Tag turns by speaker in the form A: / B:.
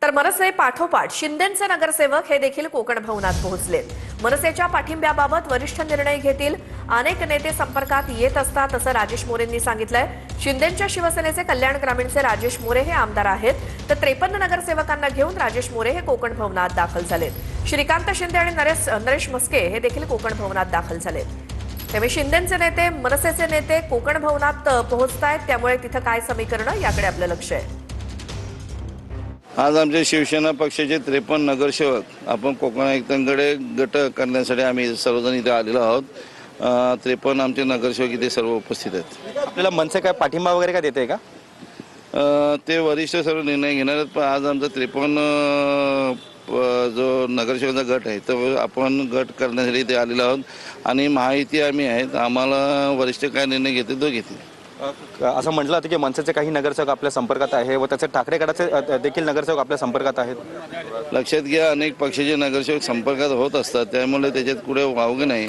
A: तर मनसे पाठोपाठ शिंदेंचे नगरसेवक हे देखील कोकण भवनात पोहोचलेत। मनसेच्या पाठिंब्याबाबत वरिष्ठ निर्णय घेतील। अनेक नेते संपर्कात येत असतात असं राजेश मोरेंनी सांगितलंय। शिंदेंच्या शिवसेनेचे कल्याण ग्रामीणचे राजेश मोरे हे आमदार आहेत, तर 53 नगरसेवकांना घेऊन राजेश मोरे हे कोकण भवनात दाखल झालेत। श्रीकांत शिंदे आणि नरेश मस्के हे देखील कोकण भवनात दाखल झालेत। त्यामुळे शिंदेंचे नेते मनसेचे नेते कोकण भवनात पोहोचतायत, त्यामुळे तिथं काय समीकरण याकडे आपलं लक्ष आहे।
B: आज आमच्या शिवसेना पक्षाचे 53 नगरसेवक आपण कोकण आयुक्तांकडे गट करण्यासाठी आम्ही सर्वजण इथे आलेलो आहोत। 53 आमचे नगरसेवक इथे सर्व उपस्थित आहेत।
C: आपल्याला मनसे काय पाठिंबा वगैरे काय देते का?
B: ते वरिष्ठ सर्व निर्णय घेणार आहेत, पण आज आमचा 53 जो नगरसेवकांचा गट आहे तर आपण गट करण्यासाठी इथे आलेलो आहोत आणि महायुती आम्ही आहेत। आम्हाला वरिष्ठ काय निर्णय घेतील तो घेतील।
C: असं म्हटलं होतं की मनसेचे काही नगरसेवक आपल्या संपर्कात आहे व त्याचे ठाकरे गटाचे देखील नगरसेवक आपल्या संपर्कात आहेत।
B: लक्षात घ्या, अनेक पक्षाचे नगरसेवक संपर्कात होत असतात, त्यामुळे त्याच्यात कुठे वावगे नाही।